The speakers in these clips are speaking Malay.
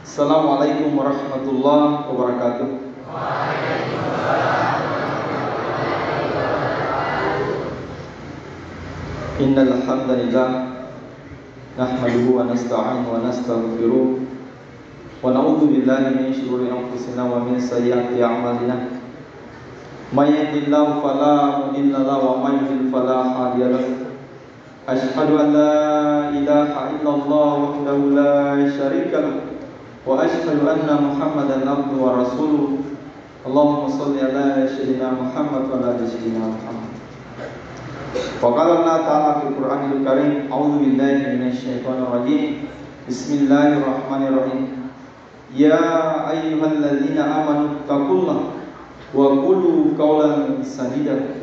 Assalamualaikum warahmatullahi wabarakatuh. Innal hamdalillah nahmaduhu wa nasta'inuhu wa nastaghfiruh wa na'udzu billahi min shururi anfusina wa min sayyiati a'malina. May yahdihillahu fala mudilla lahu wa may yudlil fala hadiya lahu. Asyhadu an la ilaha illallah wahdahu la syarika lahu wa asyhadu anna Muhammadan abduhu wa rasuluh. Allahumma shalli ala sayyidina Muhammad wa ala ali sayyidina Muhammad. Wa qala Allah ta'ala fil Qur'anil Karim, a'udzu billahi minasyaitonir rajim. Bismillahirrahmanirrahim. Ya ayyuhalladzina amanu taqullaha wa qulu qawlan sadida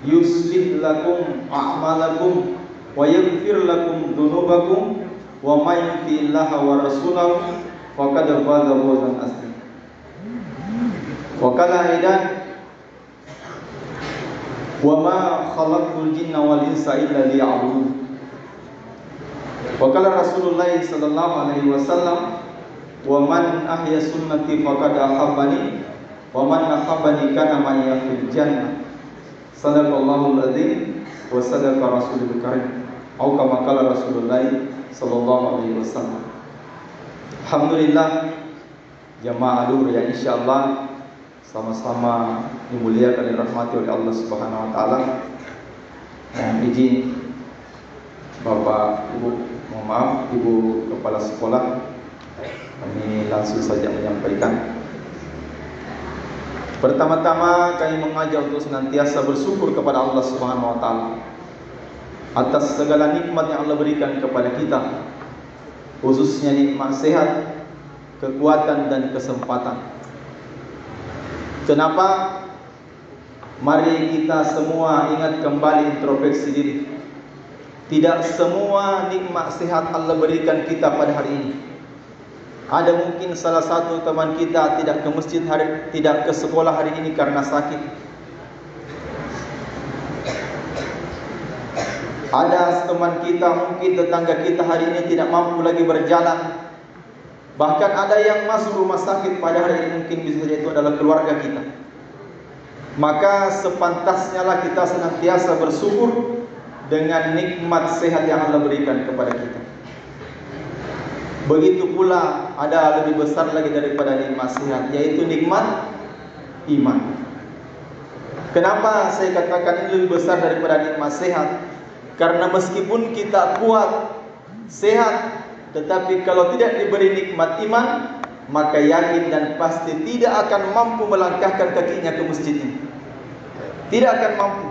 yuslih lakum a'malakum wa yaghfir lakum dzunubakum wa may yuti'illaha wa rasulahu faqad faza fawzan azima. Wa qala aidan wa ma khalaqtul jinna wal insa illa liya'budun. Wa qala Rasulullah sallallahu alaihi wasallam, wa man ahya sunnati faqad ahabbani wa man ahabbani kana ma'iya fil jannah. Sadaqallahul adzim wa sadaqa rasulul karim. Atau kama qala Rasulullah sallallahu alaihi wasallam. Alhamdulillah, jamaah duhur yang insyaallah sama-sama dimuliakan dan dirahmati oleh Allah Subhanahu wa taala. Mohon izin Bapak Ibu, mohon maaf Ibu Kepala Sekolah, kami langsung saja menyampaikan. Pertama-tama kami mengajak untuk senantiasa bersyukur kepada Allah Subhanahu wa taala atas segala nikmat yang Allah berikan kepada kita, khususnya nikmat sehat, kekuatan dan kesempatan. Kenapa? Mari kita semua ingat kembali, introspeksi diri. Tidak semua nikmat sehat Allah berikan kita pada hari ini. Ada mungkin salah satu teman kita tidak ke masjid tidak ke sekolah hari ini karena sakit. Ada teman kita, mungkin tetangga kita hari ini tidak mampu lagi berjalan. Bahkan ada yang masuk rumah sakit pada hari ini, mungkin bisa saja itu adalah keluarga kita. Maka sepantasnya lah kita senantiasa bersyukur dengan nikmat sehat yang Allah berikan kepada kita. Begitu pula ada lebih besar lagi daripada nikmat sehat, yaitu nikmat iman. Kenapa saya katakan ini lebih besar daripada nikmat sehat? Karena meskipun kita kuat, sehat, tetapi kalau tidak diberi nikmat iman, maka yakin dan pasti tidak akan mampu melangkahkan kakinya ke masjid ini. Tidak akan mampu.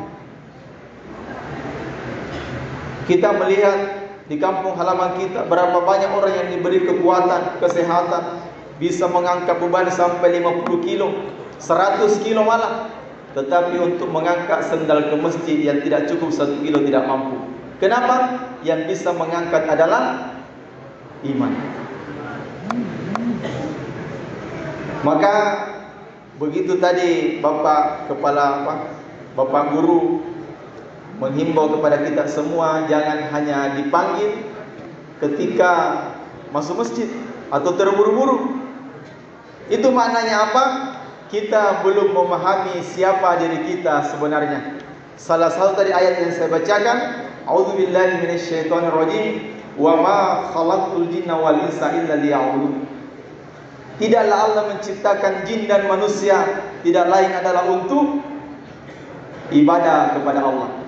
Kita melihat di kampung halaman kita berapa banyak orang yang diberi kekuatan, kesehatan, bisa mengangkat beban sampai 50 kilo, 100 kilo malah. Tetapi untuk mengangkat sendal ke masjid yang tidak cukup 1 kilo tidak mampu. Kenapa? Yang bisa mengangkat adalah iman. Maka begitu tadi Bapak Kepala Bapak Guru menghimbau kepada kita semua, jangan hanya dipanggil ketika masuk masjid atau terburu-buru. Itu maknanya apa? Kita belum memahami siapa diri kita sebenarnya. Salah satu tadi ayat yang saya bacakan, a'udzubillahi minasyaitonirrajim, wa ma khalaqtul jinna wal insa illa liya'budun. Tidaklah Allah menciptakan jin dan manusia tidak lain adalah untuk ibadah kepada Allah.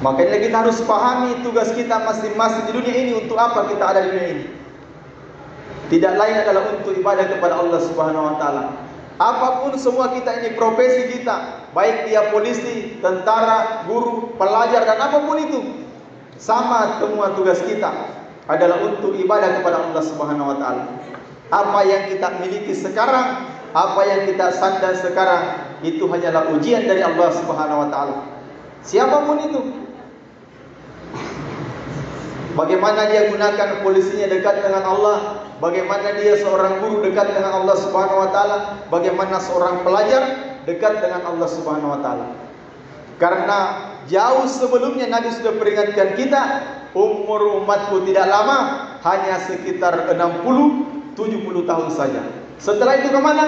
Makanya kita harus pahami tugas kita masing-masing di dunia ini. Untuk apa kita ada di dunia ini? Tidak lain adalah untuk ibadah kepada Allah Subhanahu wa taala. Apapun semua kita ini, profesi kita, baik dia polisi, tentara, guru, pelajar dan apapun itu, sama semua tugas kita adalah untuk ibadah kepada Allah Subhanahu wa taala. Apa yang kita miliki sekarang, apa yang kita sandang sekarang, itu hanyalah ujian dari Allah Subhanahu wa taala. Siapapun itu. Bagaimana dia gunakan polisinya dekat dengan Allah, bagaimana dia seorang guru dekat dengan Allah Subhanahu wa taala, bagaimana seorang pelajar dekat dengan Allah Subhanahu wa taala. Karena jauh sebelumnya Nabi sudah peringatkan kita, umur umatku tidak lama, hanya sekitar 60 70 tahun saja. Setelah itu kemana?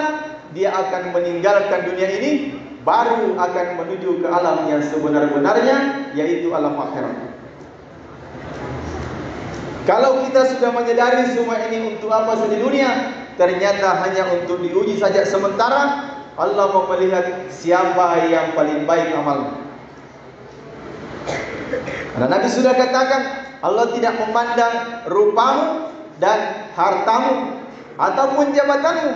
Dia akan meninggalkan dunia ini, baru akan menuju ke alam yang sebenar-benarnya, yaitu alam akhirat. Kalau kita sudah menyadari semua ini untuk apa di dunia, ternyata hanya untuk diuji saja sementara. Allah mau melihat siapa yang paling baik amalnya. Karena Nabi sudah katakan, Allah tidak memandang rupamu dan hartamu ataupun jabatanmu,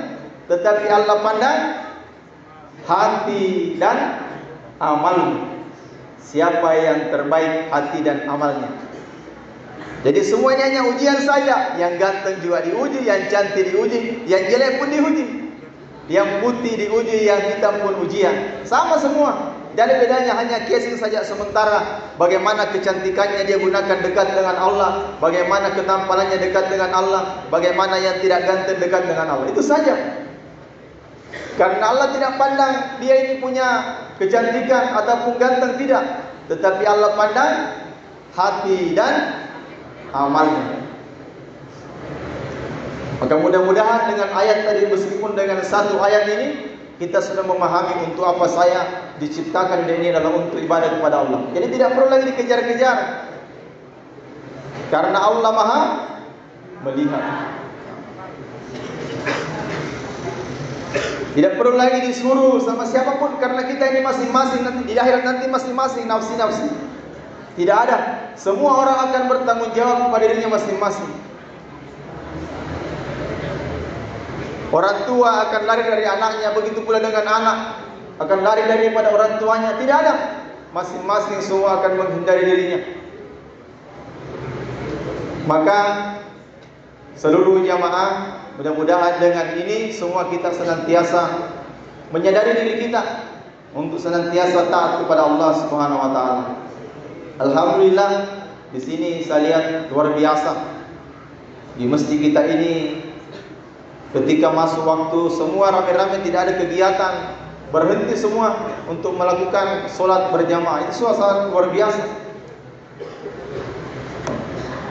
tetapi Allah pandang hati dan amalmu. Siapa yang terbaik hati dan amalnya. Jadi semuanya hanya ujian saja. Yang ganteng juga diuji, yang cantik diuji, yang jelek pun diuji, yang putih diuji, yang hitam pun ujian. Sama semua. Dan bedanya hanya casing saja sementara. Bagaimana kecantikannya dia gunakan dekat dengan Allah, bagaimana ketampanannya dekat dengan Allah, bagaimana yang tidak ganteng dekat dengan Allah. Itu saja. Karena Allah tidak pandang dia ini punya kecantikan ataupun ganteng, tidak. Tetapi Allah pandang hati dan amalnya. Maka mudah-mudahan dengan ayat tadi, meskipun dengan satu ayat ini, kita sudah memahami untuk apa saya diciptakan dan ini adalah untuk ibadah kepada Allah. Jadi tidak perlu lagi dikejar-kejar, karena Allah Maha melihat. Tidak perlu lagi disuruh sama siapapun, karena kita ini masing-masing nanti di akhirat nanti masing-masing nafsi-nafsi. Tidak ada. Semua orang akan bertanggung jawab pada dirinya masing-masing. Orang tua akan lari dari anaknya, begitu pula dengan anak akan lari daripada orang tuanya. Tidak ada. Masing-masing semua akan menghindari dirinya. Maka seluruh jamaah, mudah-mudahan dengan ini semua kita senantiasa menyadari diri kita untuk senantiasa taat kepada Allah Subhanahu wa taala. Alhamdulillah, di sini saya lihat luar biasa. Di masjid kita ini ketika masuk waktu semua ramai-ramai, tidak ada kegiatan, berhenti semua untuk melakukan solat berjamaah. Itu suasana luar biasa.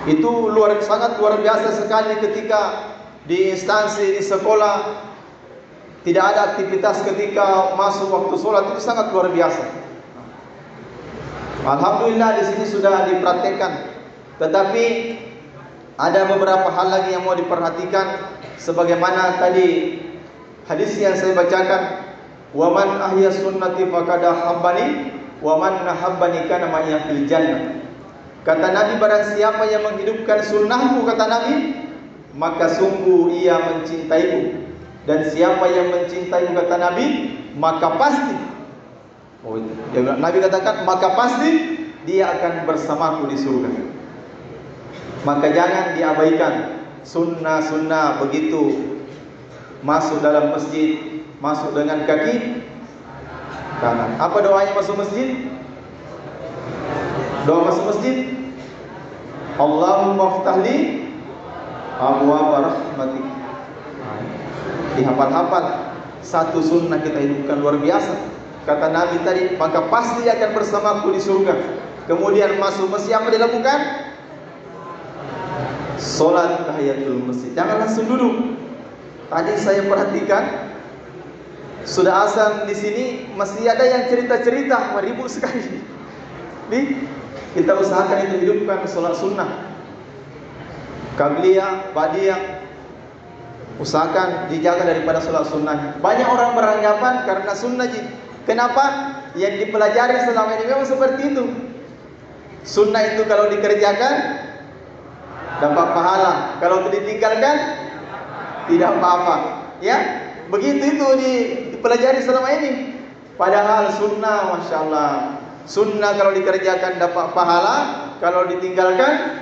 Itu sangat luar biasa sekali ketika di instansi, di sekolah tidak ada aktivitas ketika masuk waktu solat. Itu sangat luar biasa. Alhamdulillah di sini sudah dipraktekkan. Tetapi ada beberapa hal lagi yang mau diperhatikan. Sebagaimana tadi hadis yang saya bacakan, wa man ahya sunnati faqad habbani wa man nahabbani kana ma'iya fil jannah. Kata Nabi, barang siapa yang menghidupkan sunnahku, kata Nabi, maka sungguh ia mencintaiku. Dan siapa yang mencintaiku, kata Nabi, maka pasti, Nabi katakan, maka pasti dia akan bersamaku di surga. Maka jangan diabaikan sunnah-sunnah. Begitu masuk dalam masjid, masuk dengan kaki kanan. Apa doanya masuk masjid? Doa masuk masjid, Allahumma ftahli abwaaba rahmatik. Dihafal-hafal. Satu sunnah kita hidupkan luar biasa. Kata Nabi tadi, maka pasti akan bersamaku di surga. Kemudian masuk masjid, apa dilakukan? Solat tahiyatul masjid. Jangan langsung duduk. Tadi saya perhatikan, sudah azan di sini masih ada yang cerita-cerita, ribut sekali. Kita usahakan itu hidupkan solat sunnah, qabliyah, ba'diyah. Usahakan dijaga daripada solat sunnah. Banyak orang beranggapan karena sunnah. Kenapa? Yang dipelajari selama ini memang seperti itu. Sunnah itu kalau dikerjakan dapat pahala, kalau ditinggalkan tidak apa-apa. Ya, begitu itu dipelajari selama ini. Padahal sunnah, masya Allah, sunnah kalau dikerjakan dapat pahala, kalau ditinggalkan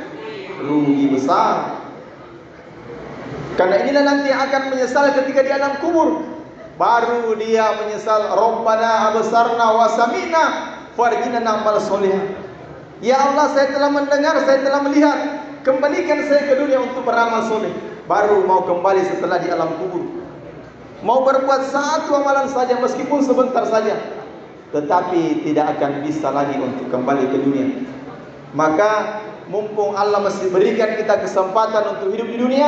rugi besar. Karena inilah nanti akan menyesal ketika di alam kubur. Baru dia menyesal, Rabbana absarna wa sami'na farjina na'mal solihah. Ya Allah, saya telah mendengar, saya telah melihat, kembalikan saya ke dunia untuk beramal soleh. Baru mau kembali setelah di alam kubur. Mau berbuat satu amalan saja, meskipun sebentar saja, tetapi tidak akan bisa lagi untuk kembali ke dunia. Maka mumpung Allah masih berikan kita kesempatan untuk hidup di dunia,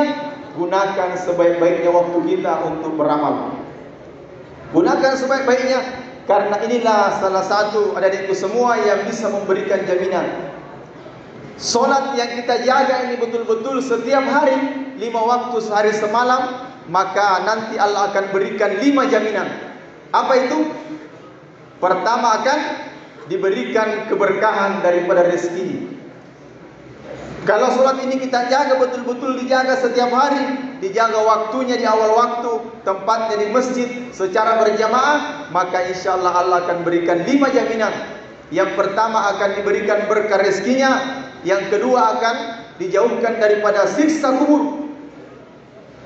gunakan sebaik-baiknya waktu kita untuk beramal. Gunakan sebaik-baiknya, karena inilah salah satu adik-adikku semua yang bisa memberikan jaminan. Solat yang kita jaga ini betul-betul setiap hari 5 waktu sehari semalam, maka nanti Allah akan berikan 5 jaminan. Apa itu? Pertama, akan diberikan keberkahan daripada rezeki. Kalau solat ini kita jaga betul-betul, dijaga setiap hari, dijaga waktunya di awal waktu, tempatnya di masjid secara berjamaah, maka insya Allah Allah akan berikan 5 jaminan. Yang pertama, akan diberikan berkah rezekinya. Yang kedua, akan dijauhkan daripada siksa kubur.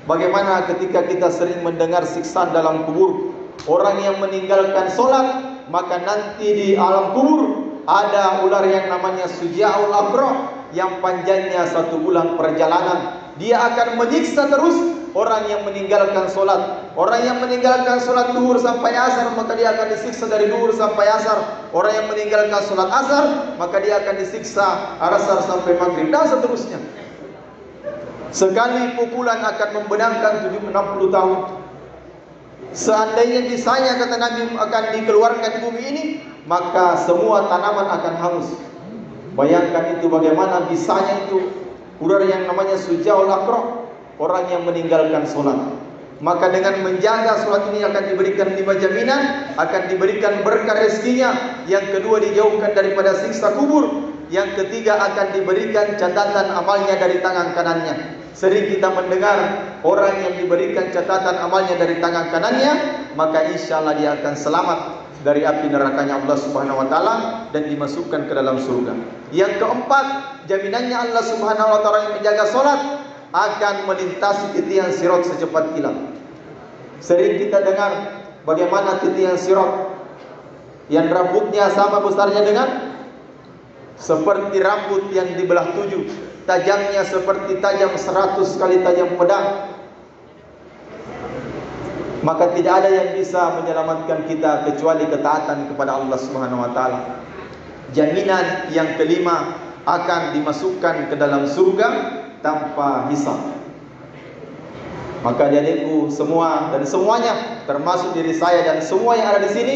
Bagaimana ketika kita sering mendengar siksaan dalam kubur? Orang yang meninggalkan solat, maka nanti di alam kubur ada ular yang namanya Suja'ul Aqra, yang panjangnya 1 bulan perjalanan. Dia akan menyiksa terus orang yang meninggalkan solat. Orang yang meninggalkan solat duhur sampai asar, maka dia akan disiksa dari duhur sampai asar. Orang yang meninggalkan solat asar, maka dia akan disiksa asar sampai maghrib, dan seterusnya. Sekali pukulan akan membenangkan 60 tahun. Seandainya bisanya, kata Nabi, akan dikeluarkan di bumi ini, maka semua tanaman akan hangus. Bayangkan itu, bagaimana bisanya itu ular yang namanya Suja'ul Aqra, orang yang meninggalkan solat. Maka dengan menjaga solat ini akan diberikan 5 jaminan, akan diberikan berkah rezekinya. Yang kedua, dijauhkan daripada siksa kubur. Yang ketiga, akan diberikan catatan amalnya dari tangan kanannya. Sering kita mendengar orang yang diberikan catatan amalnya dari tangan kanannya, maka insya Allah dia akan selamat dari api nerakanya Allah Subhanahu wa taala dan dimasukkan ke dalam surga. Yang keempat, jaminannya Allah Subhanahu wa taala yang menjaga salat akan melintasi titian sirat secepat kilat. Sering kita dengar bagaimana titian sirat yang rambutnya sama besarnya dengan seperti rambut yang dibelah 7, tajamnya seperti tajam 100 kali tajam pedang. Maka tidak ada yang bisa menyelamatkan kita kecuali ketaatan kepada Allah Subhanahu wa taala. Jaminan yang kelima, akan dimasukkan ke dalam surga tanpa hisab. Maka adik-adikku semua dan semuanya, termasuk diri saya dan semua yang ada di sini,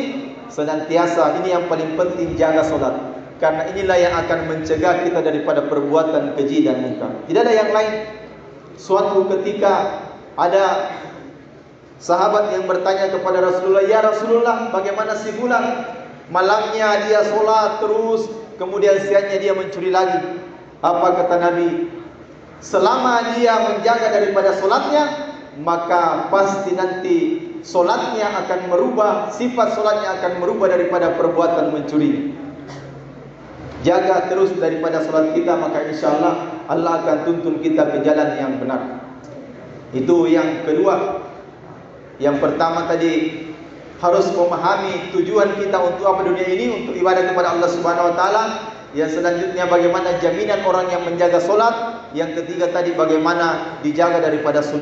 senantiasa ini yang paling penting, jaga salat. Karena inilah yang akan mencegah kita daripada perbuatan keji dan munkar. Tidak ada yang lain. Suatu ketika ada sahabat yang bertanya kepada Rasulullah, "Ya Rasulullah, bagaimana si fulan? Malamnya dia solat terus, kemudian siangnya dia mencuri lagi." Apa kata Nabi? Selama dia menjaga daripada solatnya, maka pasti nanti solatnya akan merubah, sifat solatnya akan merubah daripada perbuatan mencuri. Jaga terus daripada solat kita, maka insya Allah Allah akan tuntun kita ke jalan yang benar. Itu yang kedua. Yang pertama tadi, harus memahami tujuan kita untuk apa dunia ini, untuk ibadah kepada Allah Subhanahu wa taala. Yang selanjutnya, bagaimana jaminan orang yang menjaga solat. Yang ketiga tadi, bagaimana dijaga daripada sunnah.